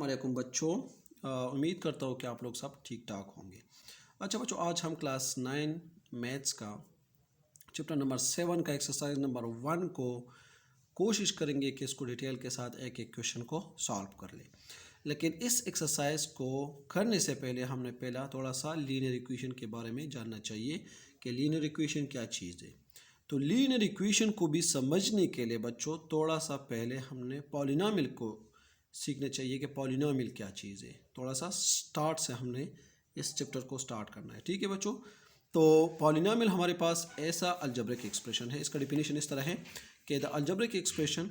वालेकुम बच्चों। उम्मीद करता हूँ कि आप लोग सब ठीक ठाक होंगे। अच्छा बच्चों, आज हम क्लास 9 मैथ्स का चैप्टर नंबर 7 का एक्सरसाइज नंबर 1 को कोशिश करेंगे कि इसको डिटेल के साथ एक एक क्वेश्चन को सॉल्व कर ले। लेकिन इस एक्सरसाइज को करने से पहले हमने पहला थोड़ा सा लीनियर इक्वेशन के बारे में जानना चाहिए कि लीनियर इक्वेशन क्या चीज़ है। तो लीनियर इक्वेशन को भी समझने के लिए बच्चों थोड़ा सा पहले हमने पॉलिनॉमियल को सीखना चाहिए कि पॉलिनॉमियल क्या चीज़ है। थोड़ा सा स्टार्ट से हमने इस चैप्टर को स्टार्ट करना है, ठीक है बच्चों। तो पॉलिनॉमियल हमारे पास ऐसा अलजेब्रिक एक्सप्रेशन है, इसका डिफिनीशन इस तरह है कि the algebraic expression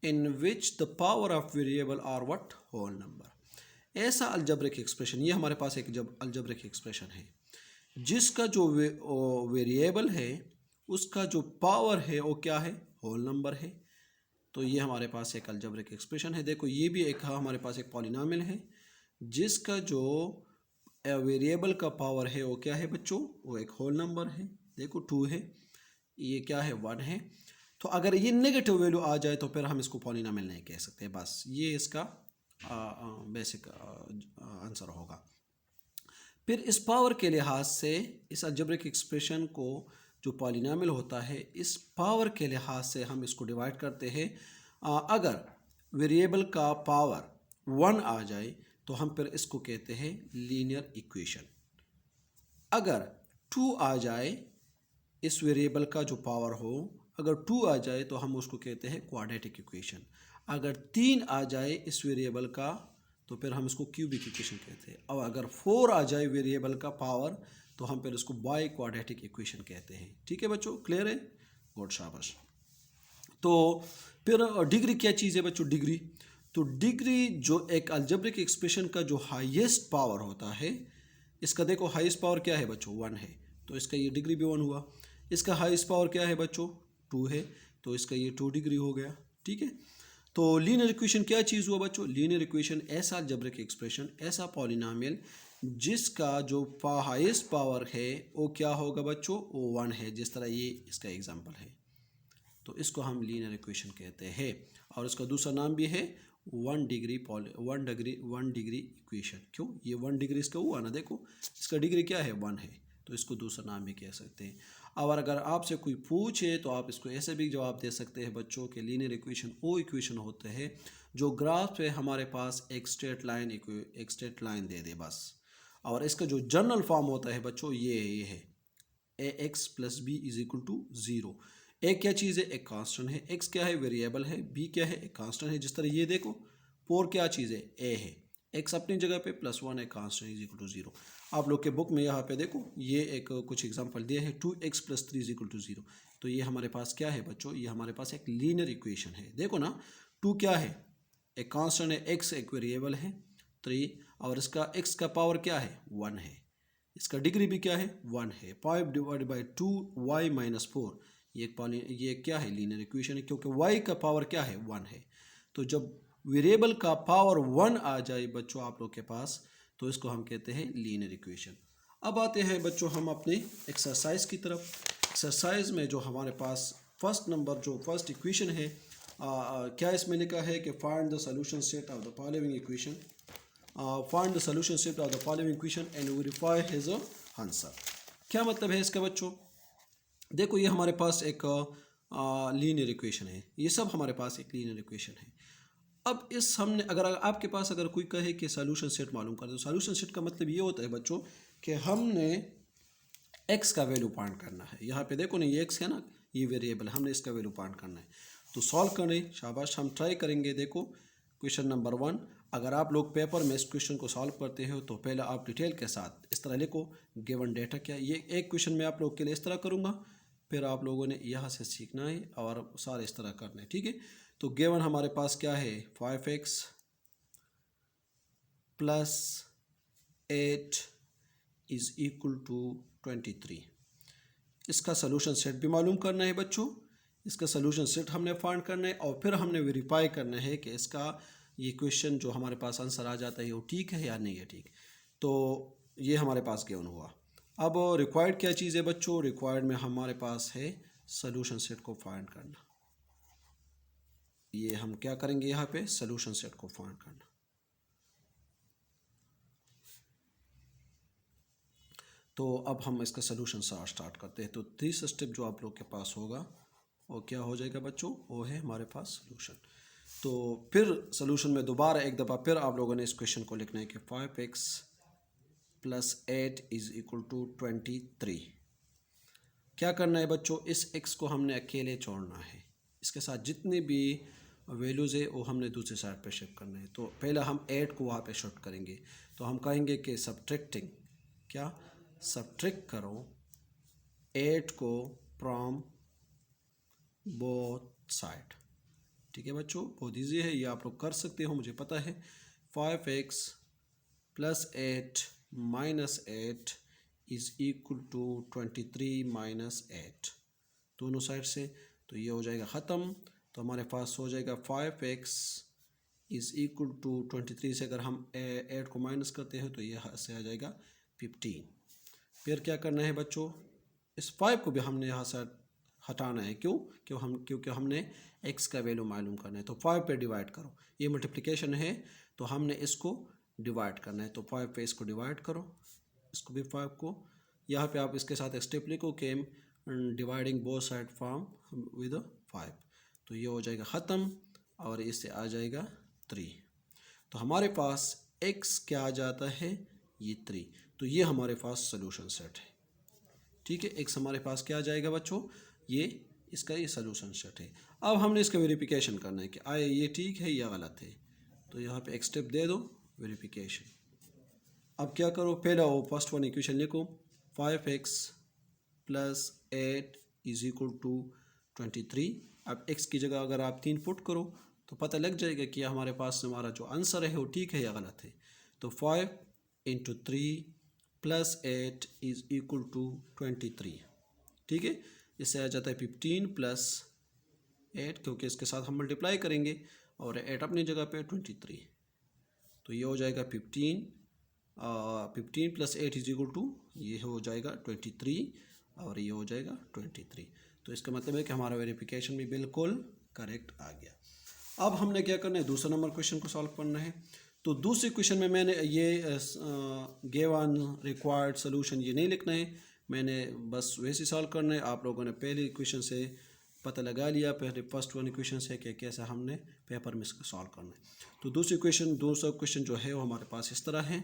in which the power of variable are what whole number. ऐसा अलजेब्रिक एक्सप्रेशन, ये हमारे पास एक जब अलजेब्रिक एक्सप्रेशन है जिसका जो वेरिएबल है उसका जो पावर है वो क्या है, होल नंबर है। तो ये हमारे पास एक अलजेब्रिक एक्सप्रेशन है। देखो ये भी एक हमारे पास एक पॉलिनॉमियल है जिसका जो वेरिएबल का पावर है वो क्या है बच्चों, वो एक होल नंबर है। देखो 2 है, ये क्या है 1 है। तो अगर ये नेगेटिव वैल्यू आ जाए तो फिर हम इसको पॉलिनॉमियल नहीं कह सकते। बस ये इसका बेसिक आंसर होगा। फिर इस पावर के लिहाज से इस अलजेब्रिक एक्सप्रेशन को जो पॉलिनॉमियल होता है, इस पावर के लिहाज से हम इसको डिवाइड करते हैं। अगर वेरिएबल का पावर 1 आ जाए तो हम फिर इसको कहते हैं लीनियर इक्वेशन। अगर 2 आ जाए, इस वेरिएबल का जो पावर हो अगर 2 आ जाए तो हम उसको कहते हैं क्वाड्रेटिक इक्वेशन। अगर 3 आ जाए इस वेरिएबल का तो फिर हम इसको क्यूबिक इक्वेशन कहते हैं। और अगर 4 आ जाए वेरिएबल का पावर तो हम फिर इसको बाई क्वाड्रेटिक इक्वेशन कहते हैं। ठीक है बच्चों, क्लियर है? गुड, शाबाश। तो फिर डिग्री क्या चीज़ है बच्चों? डिग्री, तो डिग्री जो एक अलजेब्रिक एक्सप्रेशन का जो हाईएस्ट पावर होता है, इसका देखो हाईएस्ट पावर क्या है बच्चों, 1 है, तो इसका ये डिग्री भी 1 हुआ। इसका हाईएस्ट पावर क्या है बच्चों, 2 है, तो इसका ये 2 डिग्री हो गया। ठीक है, तो लीनियर इक्वेशन क्या चीज़ हुआ बच्चों? लीनियर इक्वेशन ऐसा अलजेब्रिक एक्सप्रेशन, ऐसा पॉलिनॉमियल जिसका जो हाईएस्ट पावर है वो क्या होगा बच्चों, वो 1 है। जिस तरह ये इसका एग्जांपल है, तो इसको हम लीनियर इक्वेशन कहते हैं। और इसका दूसरा नाम भी है 1 डिग्री इक्वेशन। क्यों? ये 1 डिग्री इसका हुआ ना, देखो इसका डिग्री क्या है, 1 है, तो इसको दूसरा नाम भी कह सकते हैं। और अगर आपसे कोई पूछे तो आप इसको ऐसे भी जवाब दे सकते हैं बच्चों के लीनियर इक्वेशन वो इक्वेशन होते हैं जो ग्राफ पे हमारे पास एक स्ट्रेट लाइन दे दे बस। और इसका जो जनरल फॉर्म होता है बच्चों ये है ax plus b is equal to 0। A क्या चीज़ है, एक कांस्टेंट है। एक्स क्या है, वेरिएबल है। बी क्या है, एक कांस्टेंट है। जिस तरह ये देखो 4 क्या चीज़ है, ए है। एक्स अपनी जगह पे प्लस 1 एक कांस्टेंट इज इक्वल टू 0। आप लोग के बुक में यहाँ पे देखो ये एक कुछ एग्जांपल दिया है 2x plus 3 is equal to 0। तो ये हमारे पास क्या है बच्चों, ये हमारे पास एक लीनियर इक्वेशन है। देखो ना 2 क्या है, एक कांस्टेंट है, एक्स एक वेरिएबल है 3, और इसका एक्स का पावर क्या है, 1 है। इसका डिग्री भी क्या है, 1 है। 5 डिवाइड बाई 2 वाई माइनस 4, ये क्या है, लीनियर इक्वेशन है, क्योंकि y का पावर क्या है, 1 है। तो जब वेरिएबल का पावर 1 आ जाए बच्चों आप लोग के पास तो इसको हम कहते हैं लीनियर इक्वेशन। अब आते हैं बच्चों हम अपने एक्सरसाइज की तरफ। एक्सरसाइज में जो हमारे पास फर्स्ट इक्वेशन है, क्या इसमें लिखा है कि find the solution set of the following equation, find the solution set of the following equation and verify his answer. क्या मतलब है इसका बच्चों? देखो ये हमारे पास एक लीनियर इक्वेशन है, ये सब हमारे पास एक लीनियर इक्वेशन है। अब इस हमने अगर आपके पास अगर कोई कहे कि सॉल्यूशन सेट मालूम कर दो, सॉल्यूशन सेट का मतलब ये होता है बच्चों कि हमने x का वैल्यू फाइंड करना है। यहाँ पे देखो ना ये x है ना, ये वेरिएबल, हमने इसका वैल्यू फाइंड करना है। तो सॉल्व करें, शाबाश, हम ट्राई करेंगे। देखो क्वेश्चन नंबर 1, अगर आप लोग पेपर में इस क्वेश्चन को सॉल्व करते हो तो पहले आप डिटेल के साथ इस तरह लिखो, गिवन डेटा क्या। ये एक क्वेश्चन मैं आप लोग के लिए इस तरह करूँगा, फिर आप लोगों ने यहाँ से सीखना है और सारे इस तरह करना है, ठीक है। तो गिवन हमारे पास क्या है, 5x plus 8 is equal to 23। इसका सलूशन सेट भी मालूम करना है बच्चों। इसका सलूशन सेट हमने फाइंड करना है और फिर हमने वेरीफाई करना है कि इसका ये क्वेश्चन जो हमारे पास आंसर आ जाता है वो ठीक है या नहीं है ठीक। तो ये हमारे पास गिवन हुआ। अब रिक्वायर्ड क्या चीज़ है बच्चों? रिक्वायर्ड में हमारे पास है सलूशन सेट को फाइंड करना। ये हम क्या करेंगे यहाँ पे, सलूशन सेट को फाइंड करना। तो अब हम इसका सोल्यूशन स्टार्ट करते हैं। तो तीसरा स्टेप जो आप लोग के पास होगा वो क्या हो जाएगा बच्चों, वो है हमारे पास सोल्यूशन। तो फिर सोल्यूशन में दोबारा एक दफ़ा फिर आप लोगों ने इस क्वेश्चन को लिखना है कि 5x + 8 = 23। क्या करना है बच्चों, इस x को हमने अकेले छोड़ना है, इसके साथ जितनी भी वैल्यूज़ है वो हमने दूसरी साइड पे शिफ्ट करना है। तो पहले हम 8 को वहाँ पे शिफ्ट करेंगे, तो हम कहेंगे कि सब्ट्रैक्टिंग, क्या सब्ट्रैक्ट करो 8 को फ्रॉम बोथ साइड। ठीक है बच्चों, बहुत ईजी है, ये आप लोग कर सकते हो, मुझे पता है। 5x + 8 - 8 = 23 - 8 दोनों साइड से, तो ये हो जाएगा ख़त्म। तो हमारे पास हो जाएगा 5x = 23 से अगर हम 8 को माइनस करते हैं तो ये से आ जाएगा 15। फिर क्या करना है बच्चों, इस 5 को भी हमने यहाँ से हटाना है, क्योंकि हमने x का वैल्यू मालूम करना है। तो 5 पे डिवाइड करो, ये मल्टीप्लिकेशन है तो हमने इसको डिवाइड करना है। तो 5 पे इसको डिवाइड करो, इसको भी 5 को, यहाँ पे आप इसके साथ एक स्टेप लिखो कि dividing both side from with 5। तो ये हो जाएगा ख़त्म और इससे आ जाएगा 3। तो हमारे पास x क्या आ जाता है, ये 3। तो ये हमारे पास सोल्यूशन सेट है। ठीक है, x हमारे पास क्या आ जाएगा बच्चों, ये इसका ये सोल्यूशन सेट है। अब हमने इसका वेरिफिकेशन करना है कि आए ये ठीक है या गलत है। तो यहाँ पे एक स्टेप दे दो, वेरिफिकेशन। अब क्या करो, पहला वो फर्स्ट वन इक्वेशन लिखो, 5x + 8 = 23। अब x की जगह अगर आप 3 पुट करो तो पता लग जाएगा कि हमारे पास हमारा जो आंसर है वो ठीक है या गलत है। तो 5 × 3 + 8 = 23। ठीक है, इससे आ जाता है 15 + 8, क्योंकि इसके साथ हम मल्टीप्लाई करेंगे और 8 अपनी जगह पे 23। तो ये हो जाएगा 15 + 8 = ये हो जाएगा 23 और ये हो जाएगा 23। तो इसका मतलब है कि हमारा वेरिफिकेशन भी बिल्कुल करेक्ट आ गया। अब हमने क्या करना है, दूसरा नंबर क्वेश्चन को सॉल्व करना है। तो दूसरे क्वेश्चन में मैंने ये गिवन रिक्वायर्ड सोल्यूशन ये नहीं लिखना है, मैंने बस वैसे सॉल्व करना है। आप लोगों ने पहले क्वेश्चन से पता लगा लिया, पहले फर्स्ट वन क्वेश्चन से कि कैसे हमने पेपर में इसको सॉल्व करना है। तो दूसरा क्वेश्चन जो है वो हमारे पास इस तरह है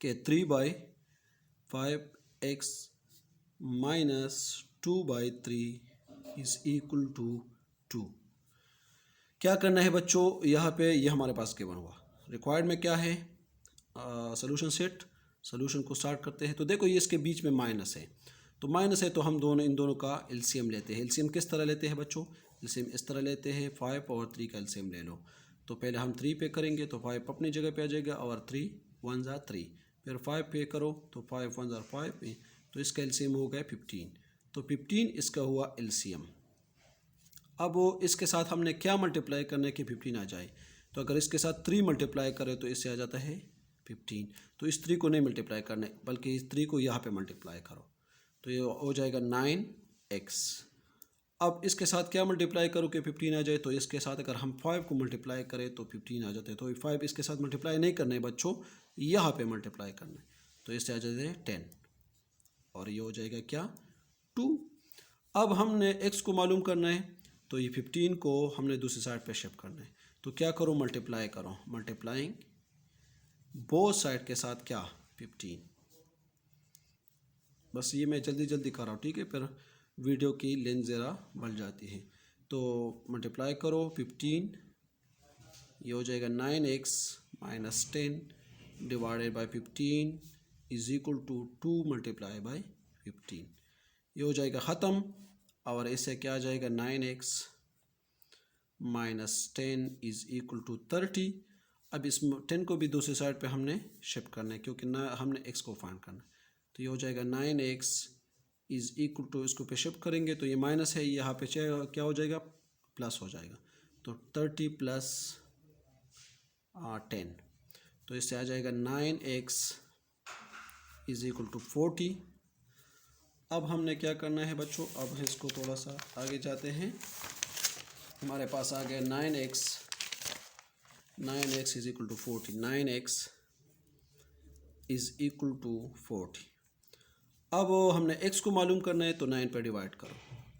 कि 3/5x - 2/3 = 2। क्या करना है बच्चों, यहाँ पे ये हमारे पास गिवन हुआ, रिक्वायर्ड में क्या है, सोल्यूशन सेट। सोल्यूशन को स्टार्ट करते हैं। तो देखो ये इसके बीच में माइनस है, तो माइनस है तो हम इन दोनों का एलसीएम लेते हैं। एलसीएम किस तरह लेते हैं बच्चों, एलसीएम इस तरह लेते हैं, 5 और 3 का एलसीएम ले लो। तो पहले हम 3 पे करेंगे तो 5 अपनी जगह पे आ जाएगा और 3 1 ज़ा 3। फिर 5 पे करो तो 5 1 ज़ा 5, तो इसका एलसीएम हो गया 15। तो 15 इसका हुआ एलसीएम। अब वो इसके साथ हमने क्या मल्टीप्लाई करना है कि 15 आ जाए। तो अगर इसके साथ 3 मल्टीप्लाई करें तो इससे आ जाता है 15। तो इस 3 को नहीं मल्टीप्लाई करना है, बल्कि इस 3 को यहाँ पे मल्टीप्लाई करो, तो ये हो जाएगा 9x। अब इसके साथ क्या मल्टीप्लाई करो कि 15 आ जाए। तो इसके साथ अगर हम 5 को मल्टीप्लाई करें तो 15 आ जाते हैं। तो 5 इसके साथ मल्टीप्लाई नहीं करना है बच्चों, यहाँ पे मल्टीप्लाई करना है। तो इससे आ जाते हैं 10 और ये हो जाएगा क्या 2। अब हमने x को मालूम करना है, तो ये 15 को हमने दूसरी साइड पे शिफ्ट करना है। तो क्या करो, मल्टीप्लाई करो, मल्टीप्लाइंग बोथ साइड के साथ क्या 15। बस ये मैं जल्दी जल्दी कर रहा हूँ, ठीक है, फिर वीडियो की लेंथ ज़रा बढ़ जाती है। तो मल्टीप्लाई करो 15, ये हो जाएगा 9x - 10 / 15 = 2 × 15। ये हो जाएगा ख़त्म और इससे क्या आ जाएगा 9x - 10 = 30। अब इस 10 को भी दूसरी साइड पे हमने शिफ्ट करना है, क्योंकि ना हमने x को फाइंड करना है। तो ये हो जाएगा 9x = इसको पे शिफ्ट करेंगे तो ये माइनस है, यहाँ पे क्या हो जाएगा प्लस हो जाएगा। तो 30 + 10, तो इससे आ जाएगा 9x = 40। अब हमने क्या करना है बच्चों, अब इसको थोड़ा सा आगे जाते हैं। हमारे पास आ गया 9x = 40, 9x = 40। अब हमने x को मालूम करना है तो 9 पे डिवाइड करो,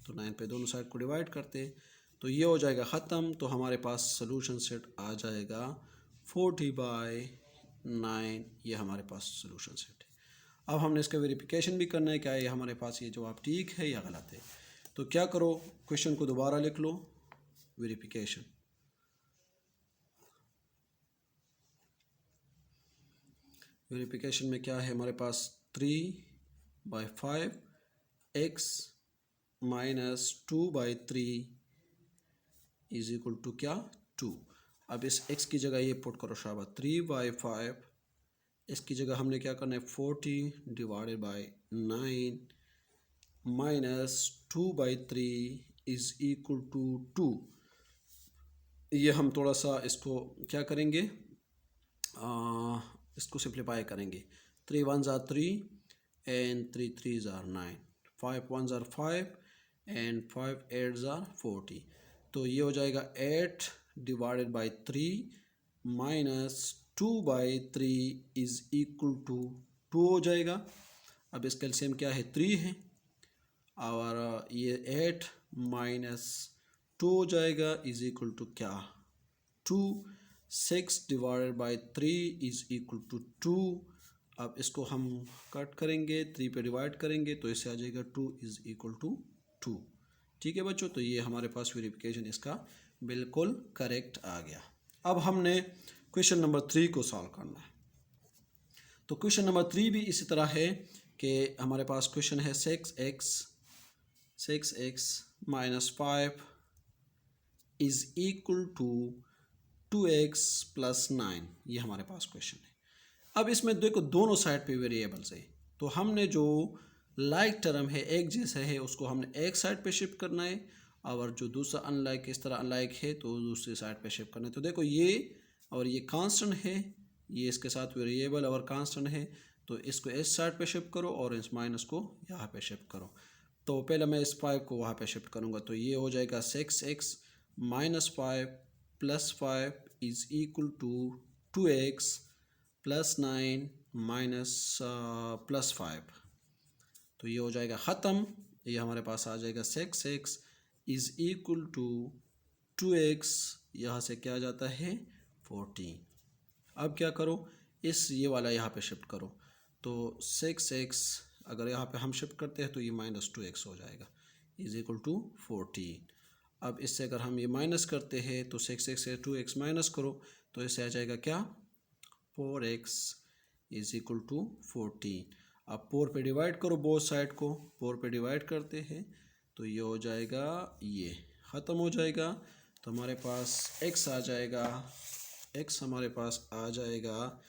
तो 9 पे दोनों साइड को डिवाइड करते तो ये हो जाएगा ख़त्म। तो हमारे पास सोल्यूशन सेट आ जाएगा 40/9, ये हमारे पास सोल्यूशन सेट है। अब हमने इसका वेरिफिकेशन भी करना है क्या ये हमारे पास ये जवाब ठीक है या गलत है। तो क्या करो, क्वेश्चन को दोबारा लिख लो, वेरिफिकेशन। वेरिफिकेशन में क्या है हमारे पास 3/5 x minus 2/3 is equal to क्या 2। अब इस x की जगह ये पुट करो शाबाश 3/5, इसकी जगह हमने क्या करना है 40/9 माइनस 2/3 इज इक्वल टू 2। ये हम थोड़ा सा इसको क्या करेंगे, इसको सिंप्लीफाई करेंगे। 3 1s are 3 and 3 3s are 9, 5 1s are 5 and 5 8s are 40। तो ये हो जाएगा 8/3 माइनस 2/3 इज इक्वल टू 2 हो जाएगा। अब इसका एलसीएम क्या है 3 है, और ये 8 माइनस 2 हो जाएगा इज इक्वल टू क्या 2। 6/3 इज इक्वल टू 2। अब इसको हम कट करेंगे, 3 पे डिवाइड करेंगे तो इससे आ जाएगा 2 इज इक्वल टू 2। ठीक है बच्चों, तो ये हमारे पास वेरिफिकेशन इसका बिल्कुल करेक्ट आ गया। अब हमने क्वेश्चन नंबर 3 को सॉल्व करना है। तो क्वेश्चन नंबर 3 भी इसी तरह है कि हमारे पास क्वेश्चन है 6x minus 5 is equal to 2x plus 9, ये हमारे पास क्वेश्चन है। अब इसमें देखो दोनों साइड पे वेरिएबल्स है, तो हमने जो लाइक टर्म है एक जैसा है उसको हमने एक साइड पे शिफ्ट करना है, और जो दूसरा अनलाइक इस तरह अनलाइक है तो दूसरी साइड पे शिफ्ट करना है। तो देखो ये और ये कांस्टेंट है, ये इसके साथ वेरिएबल और कांस्टेंट है, तो इसको इस साइड पे शिफ्ट करो और इस माइनस को यहाँ पे शिफ्ट करो। तो पहले मैं इस 5 को वहाँ पे शिफ्ट करूँगा, तो ये हो जाएगा 6x minus 5 plus 5 is equal to 2x plus 9 minus plus 5। तो ये हो जाएगा ख़त्म, ये हमारे पास आ जाएगा 6x is equal to 2x, यहाँ से क्या आ जाता है 14। अब क्या करो, इस ये वाला यहाँ पे शिफ्ट करो, तो 6x अगर यहाँ पे हम शिफ्ट करते हैं तो ये माइनस 2x हो जाएगा इज इक्वल टू 14। अब इससे अगर हम ये माइनस करते हैं तो 6x से 2x माइनस करो तो इससे आ जाएगा क्या 4x इज इक्वल टू 14। अब 4 पे डिवाइड करो बोथ साइड को, 4 पे डिवाइड करते हैं तो ये हो जाएगा, ये ख़त्म हो जाएगा। तो हमारे पास x आ जाएगा, x हमारे पास आ जाएगा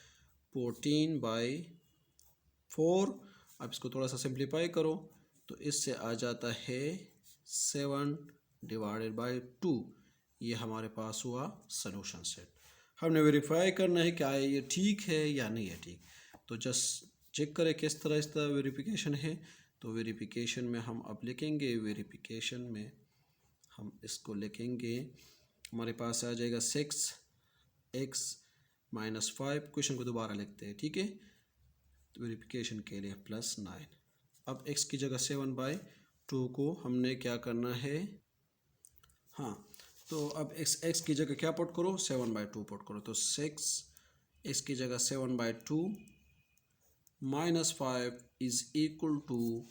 14/4। अब इसको थोड़ा सा सिंप्लीफाई करो तो इससे आ जाता है 7/2। ये हमारे पास हुआ सॉल्यूशन सेट। हमने वेरीफाई करना है क्या ये ठीक है या नहीं है ठीक। तो जस्ट चेक करें किस तरह इस तरह वेरिफिकेशन है। तो वेरिफिकेशन में हम अब लिखेंगे, वेरिफिकेशन में हम इसको लिखेंगे, हमारे पास आ जाएगा 6x माइनस 5। क्वेश्चन को दोबारा लिखते हैं, ठीक है, तो वेरिफिकेशन के लिए प्लस 9। अब x की जगह 7/2 को हमने क्या करना है, हाँ, तो अब x की जगह क्या पुट करो 7/2 पुट करो, तो 6x की जगह 7/2 माइनस 5 इज इक्वल टू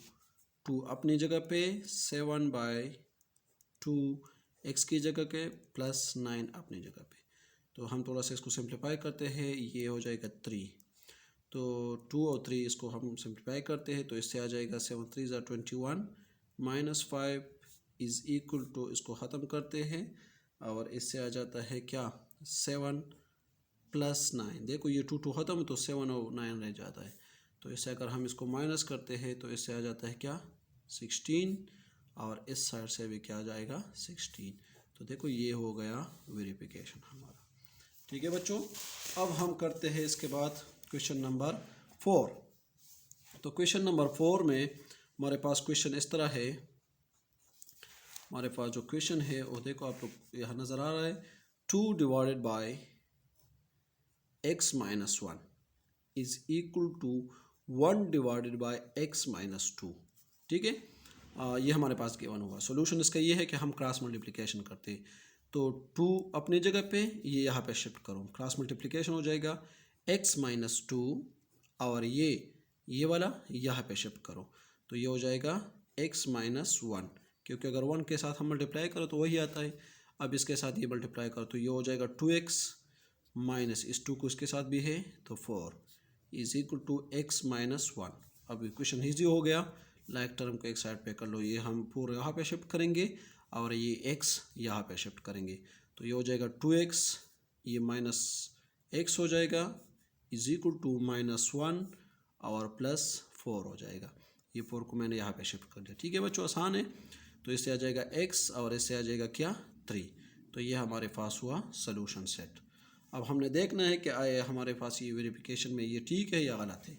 2 अपनी जगह पे 7/2 x की जगह के प्लस 9 अपनी जगह पे। तो हम थोड़ा सा इसको सिंप्लीफाई करते हैं, ये हो जाएगा 3। तो 2 और 3 इसको हम सिंप्लीफाई करते हैं तो इससे आ जाएगा 7 3 ज़ा 21 माइनस 5 इज़ इक्वल टू, इसको ख़त्म करते हैं और इससे आ जाता है क्या 7 प्लस 9। देखो ये 2 ख़त्म तो 7 और 9 रह जाता है, तो इससे अगर हम इसको माइनस करते हैं तो इससे आ जाता है क्या 16, और इस साइड से भी क्या आ जाएगा 16। तो देखो ये हो गया वेरिफिकेशन हमारा। ठीक है बच्चों, अब हम करते हैं इसके बाद क्वेश्चन नंबर 4। तो क्वेश्चन नंबर 4 में हमारे पास क्वेश्चन इस तरह है, हमारे पास जो क्वेश्चन है वो देखो आप लोग यहाँ नज़र आ रहा है, 2 divided by x minus 1 is equal to 1 divided by x minus 2। ठीक है, ये हमारे पास गिवन हुआ। सॉल्यूशन इसका ये है कि हम क्रॉस मल्टीप्लिकेशन करते हैं, तो 2 अपनी जगह पे, ये यहाँ पे शिफ्ट करो, क्रॉस मल्टीप्लिकेशन हो जाएगा x माइनस 2, और ये वाला यहाँ पे शिफ्ट करो, तो ये हो जाएगा x माइनस 1, क्योंकि अगर 1 के साथ हम मल्टीप्लाई करो तो वही आता है। अब इसके साथ ये मल्टीप्लाई करो तो ये हो जाएगा 2x माइनस इस 2 को इसके साथ भी है तो 4 is equal to x minus 1। अब इक्वेशन ईजी हो गया, लाइक टर्म को एक साइड पे कर लो, ये हम पूरे यहाँ पे शिफ्ट करेंगे और ये x यहाँ पे शिफ्ट करेंगे, तो ये हो जाएगा 2x, ये माइनस x हो जाएगा इज इक्वल टू माइनस 1 और प्लस 4 हो जाएगा। ये 4 को मैंने यहाँ पे शिफ्ट कर दिया। ठीक है बच्चों, आसान है। तो इससे आ जाएगा x और इससे आ जाएगा क्या 3। तो ये हमारे पास हुआ सोल्यूशन सेट। अब हमने देखना है कि आए हमारे पास ये वेरिफिकेशन में ये ठीक है या गलत है।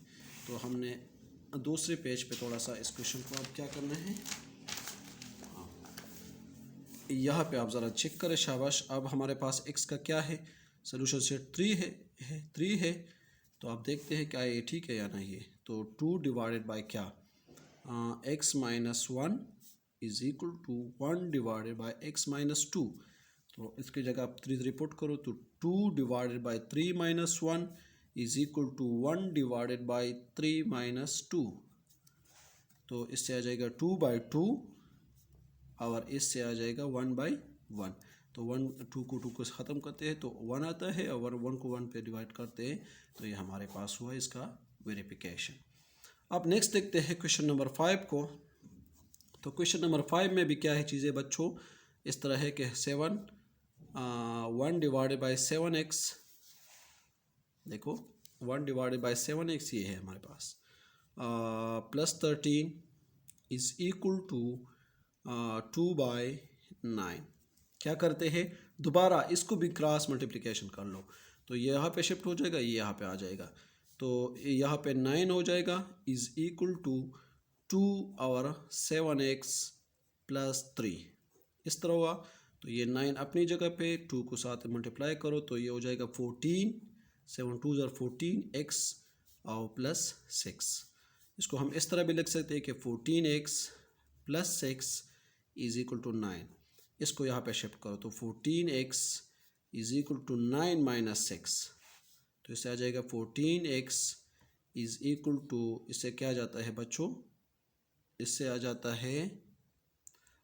तो हमने दूसरे पेज पे थोड़ा सा इस क्वेश्चन को अब क्या करना है, यहाँ पे आप ज़रा चेक करें, शाबाश। अब हमारे पास x का क्या है, सोल्यूशन सेट 3 है। तो आप देखते हैं क्या ये ठीक है या नहीं है। तो 2 डिवाइडेड बाय क्या, x minus 1 is equal to 1 divided by x minus 2। तो इसकी जगह आप 3 पुट करो, तो 2 divided by 3 minus 1 is equal to 1 divided by 3 minus 2। तो इससे आ जाएगा 2 बाई 2 और इससे आ जाएगा 1 बाई 1। तो 2 को ख़त्म करते हैं तो 1 आता है, और 1 को 1 पे डिवाइड करते हैं तो ये हमारे पास हुआ इसका वेरिफिकेशन। अब नेक्स्ट देखते हैं क्वेश्चन नंबर 5 को। तो क्वेश्चन नंबर 5 में भी क्या है चीज़ें बच्चों, इस तरह है कि 1 डिवाइडेड बाई 7x, देखो 1 डिवाइडेड बाई 7x ये है हमारे पास, plus 13 is equal to 2 by 9। क्या करते हैं, दोबारा इसको भी क्रॉस मल्टीप्लिकेशन कर लो, तो ये यहाँ पे शिफ्ट हो जाएगा, ये यहाँ पे आ जाएगा, तो यहाँ पे 9 हो जाएगा इज इक्वल टू 2 और 7x प्लस 3, इस तरह हुआ। तो ये 9 अपनी जगह पे, 2 को साथ मल्टीप्लाई करो तो ये हो जाएगा 14, 7 2 ज़र 14x और प्लस 6। इसको हम इस तरह भी लिख सकते हैं कि 14x plus 6 is equal to 9। इसको यहाँ पे शिफ्ट करो तो 14x is equal to 9 minus 6, तो इससे आ जाएगा 14x इज इक्वल टू, इससे क्या जाता है बच्चों, इससे आ जाता है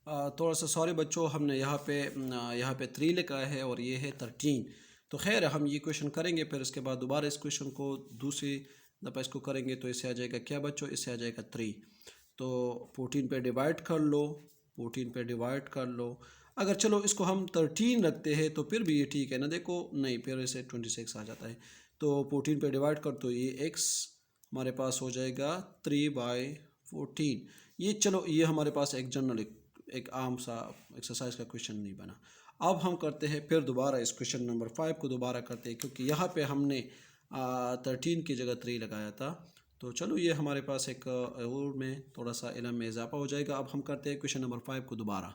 थोड़ा सा सॉरी बच्चों, हमने यहाँ पे 3 लिखा है और ये है 13। तो खैर हम ये क्वेश्चन करेंगे, फिर इसके बाद दोबारा इस क्वेश्चन को दूसरी दफ़ा इसको करेंगे, तो इससे आ जाएगा क्या बच्चों, इससे आ जाएगा 3। तो 14 पे डिवाइड कर लो, 14 पे डिवाइड कर लो। अगर चलो इसको हम 13 रखते हैं तो फिर भी ये ठीक है ना, देखो नहीं फिर इसे 26 आ जाता है। तो 14 पे डिवाइड कर तो ये x हमारे पास हो जाएगा 3 बाई 14। ये चलो ये हमारे पास एक जनरल एक आम सा एक्सरसाइज का क्वेश्चन नहीं बना। अब हम करते हैं फिर दोबारा इस क्वेश्चन नंबर 5 को दोबारा करते हैं, क्योंकि यहाँ पे हमने 13 की जगह 3 लगाया था। तो चलो ये हमारे पास एक और में थोड़ा सा इल्म में इजाफा हो जाएगा। अब हम करते हैं क्वेश्चन नंबर 5 को दोबारा।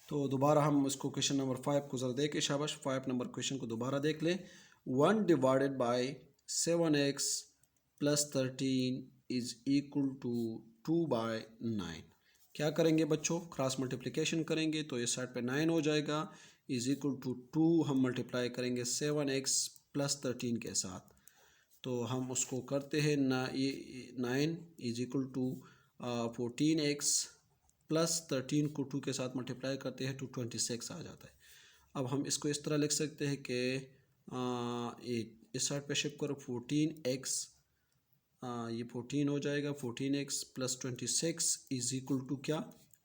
तो दोबारा हम इसको क्वेश्चन नंबर 5 को ज़रा देखें, शाबाश 5 नंबर क्वेश्चन को दोबारा देख लें। 1 divided by 7x plus 13 is equal to 2 by 9। क्या करेंगे बच्चों, क्रॉस मल्टीप्लिकेशन करेंगे, तो इस साइड पे 9 हो जाएगा इज इक्वल टू 2 हम मल्टीप्लाई करेंगे 7x प्लस 13 के साथ। तो हम उसको करते हैं ना, ये 9 is equal to 14x plus 13 को 2 के साथ मल्टीप्लाई करते हैं तो 26 आ जाता है। अब हम इसको इस तरह लिख सकते हैं कि इस साइड पे शिफ्ट करो 14x, ये 14 हो जाएगा 14x plus 26 is equal to क्या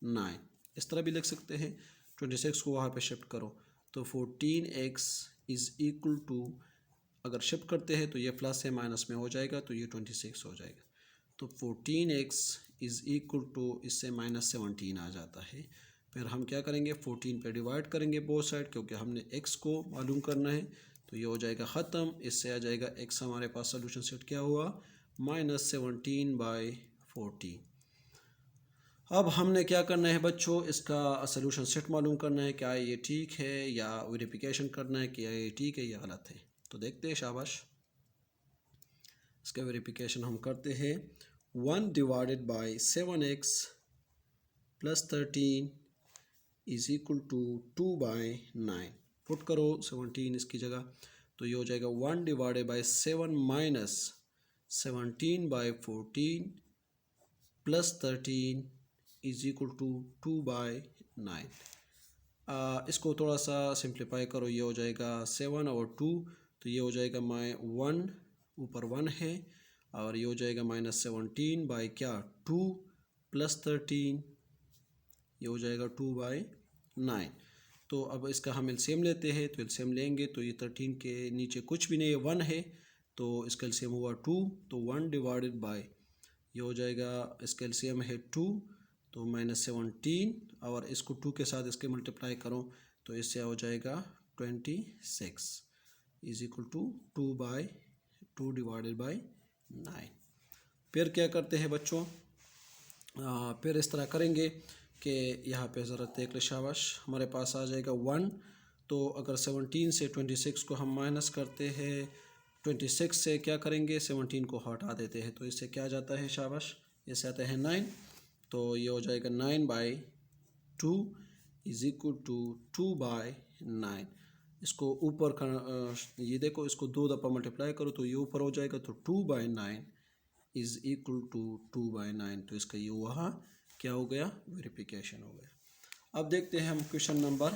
9। इस तरह भी लिख सकते हैं, 26 को वहाँ पे शिफ्ट करो तो 14x इज इक्वल टू, अगर शिफ्ट करते हैं तो ये प्लस से माइनस में हो जाएगा तो ये 26 हो जाएगा। तो 14x इज़ इक्वल टू, इससे माइनस 17 आ जाता है। फिर हम क्या करेंगे, 14 पे डिवाइड करेंगे बोथ साइड, क्योंकि हमने x को मालूम करना है। तो ये हो जाएगा ख़त्म, इससे आ जाएगा x हमारे पास सोल्यूशन सेट क्या हुआ -17 बाई 14। अब हमने क्या करना है बच्चों, इसका सोल्यूशन सेट मालूम करना है, क्या ये ठीक है या वेरिफिकेशन करना है कि ये ठीक है या गलत है। तो देखते हैं, शाबाश। इसका वेरिफिकेशन हम करते हैं। 1 divided by 7x plus 13 is equal to 2/9। Put करो 17 इसकी जगह, तो ये हो जाएगा 1 divided by 7 minus 17/14 plus 13 is equal to 2/9। इसको थोड़ा सा सिंप्लीफाई करो, ये हो जाएगा 7 और 2, तो ये हो जाएगा -1, ऊपर 1 है, और ये हो जाएगा -17 बाई क्या 2 प्लस 13, ये हो जाएगा 2/9। तो अब इसका हम एलसीएम लेते हैं, तो एलसीएम लेंगे तो ये 13 के नीचे कुछ भी नहीं है, 1 है, तो इसका एलसीएम हुआ 2, तो 1 डिवाइडेड बाय ये हो जाएगा, इसका एलसीएम है 2, तो -17, और इसको 2 के साथ इसके मल्टीप्लाई करो तो इससे हो जाएगा 26 is equal to 2 divided by 9। फिर क्या करते हैं बच्चों, फिर इस तरह करेंगे कि यहाँ पे ज़रा देख ले शाबाश, हमारे पास आ जाएगा 1। तो अगर 17 से 26 को हम माइनस करते हैं, 26 से क्या करेंगे 17 को हटा देते हैं, तो इससे क्या जाता है शाबाश, इससे आता है 9, तो ये हो जाएगा 9/2 इज इक्वल टू 2/9। इसको ऊपर का ये देखो, इसको 2 दफ़ा मल्टीप्लाई करो तो ये ऊपर हो जाएगा, तो 2/9 इज इक्वल टू 2/9। तो इसका ये वहाँ क्या हो गया, वेरिफिकेशन हो गया। अब देखते हैं हम क्वेश्चन नंबर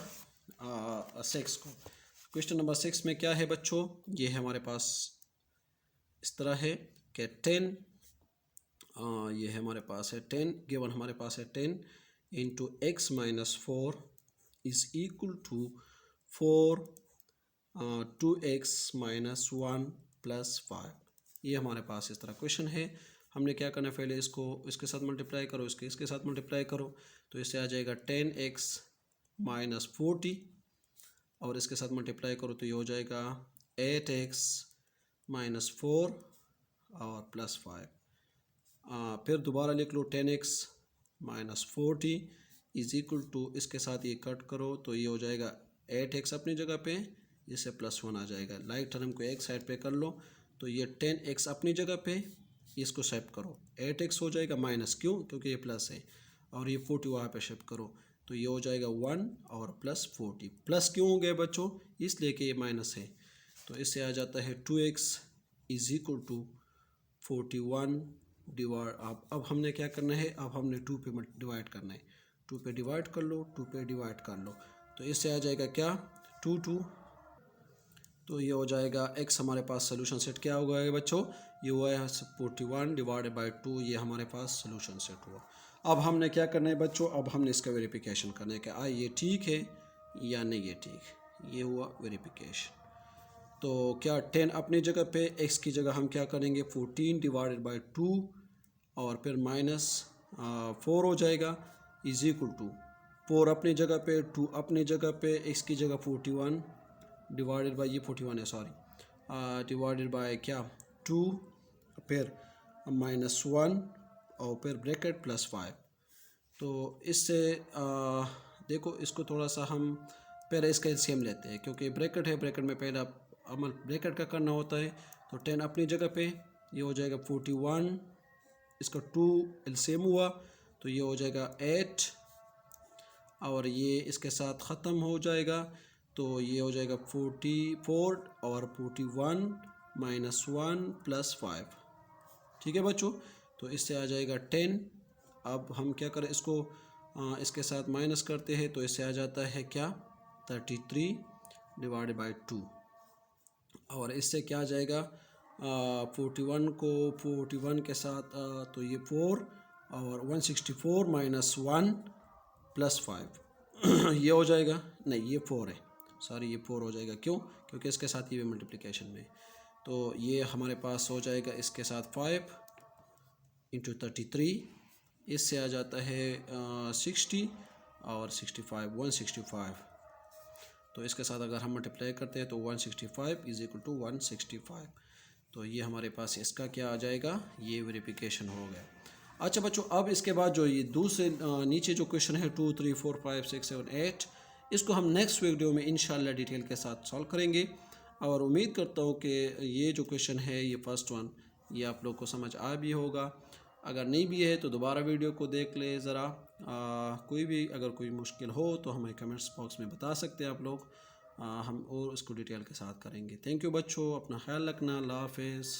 6 को। क्वेश्चन नंबर 6 में क्या है बच्चों, ये है हमारे पास इस तरह है कि 10, ये है हमारे पास है 10 गिवन, हमारे पास है 10 into x minus 4 is equal to 4 2x minus 1 plus 5। ये हमारे पास इस तरह क्वेश्चन है। हमने क्या करना है, पहले इसको इसके साथ मल्टीप्लाई करो, इसके साथ मल्टीप्लाई करो, तो इससे आ जाएगा 10x माइनस 40, और इसके साथ मल्टीप्लाई करो तो ये हो जाएगा 8x माइनस 4 और प्लस 5। फिर दोबारा लिख लो 10x minus 40 is equal to, इसके साथ ये कट करो तो ये हो जाएगा 8x अपनी जगह पे, इससे +1 आ जाएगा। लाइक टर्म को एक साइड पे कर लो, तो ये 10x अपनी जगह पे, इसको शिफ्ट करो, 8x हो जाएगा माइनस, क्यों, क्योंकि ये प्लस है, और ये 40 वहाँ पे शिफ्ट करो, तो ये हो जाएगा 1 और प्लस 40। प्लस क्यों हो गया बच्चों, इसलिए कि ये माइनस है, तो इससे आ जाता है 2x is equal to 41 divide. अब हमने क्या करना है, अब हमने 2 पे डिवाइड करना है, 2 पे डिवाइड कर लो, 2 पे डिवाइड कर लो, तो इससे आ जाएगा क्या 2, तो ये हो जाएगा x हमारे पास सोल्यूशन सेट क्या होगा बच्चों, ये हुआ है 41 डिवाइडेड बाई 2, ये हमारे पास सोल्यूशन सेट हुआ। अब हमने क्या करना है बच्चों, अब हमने इसका वेरिफिकेशन करना है कि ये ठीक है या नहीं ये ठीक, ये हुआ वेरिफिकेशन। तो क्या 10 अपनी जगह पे, x की जगह हम क्या करेंगे 14 डिवाइडेड बाई 2, और फिर माइनस 4 हो जाएगा इज इक्वल टू 4 अपनी जगह पे, 2 अपनी जगह पे, x की जगह 41 डिवाइडेड बाई, ये 41 है सॉरी, डिवाइडेड बाई क्या 2, फिर -1 और फिर ब्रैकेट +5। तो इससे देखो, इसको थोड़ा सा हम पहले इसका एलसीएम लेते हैं, क्योंकि ब्रैकेट है, ब्रैकेट में पहला अमल ब्रैकेट का करना होता है। तो 10 अपनी जगह पे, ये हो जाएगा 41, इसका 2 एलसीएम हुआ, तो ये हो जाएगा 8, और ये इसके साथ ख़त्म हो जाएगा, तो ये हो जाएगा 44 और 41 -1 +5। ठीक है बच्चों, तो इससे आ जाएगा 10। अब हम क्या करें, इसको इसके साथ माइनस करते हैं, तो इससे आ जाता है क्या 33 डिवाइडेड बाई 2, और इससे क्या आ जाएगा 41 को 41 के साथ तो ये 4 और 164 -1 +5 ये हो जाएगा, नहीं ये 4 है सॉरी, ये 4 हो जाएगा, क्यों, क्योंकि इसके साथ ये मल्टीप्लिकेशन में, तो ये हमारे पास हो जाएगा इसके साथ 5 इंटू 33, इससे आ जाता है 60 और 65 165, तो इसके साथ अगर हम मल्टीप्लाई करते हैं तो 165 इज इक्वल टू 165, तो ये हमारे पास इसका क्या आ जाएगा, ये वेरिफिकेशन हो गया। अच्छा बच्चों, अब इसके बाद जो ये दूसरे नीचे जो क्वेश्चन है 2 3 4 5 6 7 8, इसको हम नेक्स्ट वीडियो में इंशाल्लाह डिटेल के साथ सॉल्व करेंगे, और उम्मीद करता हूँ कि ये जो क्वेश्चन है, ये फर्स्ट वन ये आप लोग को समझ आ भी होगा। अगर नहीं भी है तो दोबारा वीडियो को देख ले ज़रा। कोई भी अगर कोई मुश्किल हो तो हमें कमेंट्स बॉक्स में बता सकते हैं आप लोग। हम और उसको डिटेल के साथ करेंगे। थैंक यू बच्चों, अपना ख्याल रखना। अल्लाह हाफ़िज़।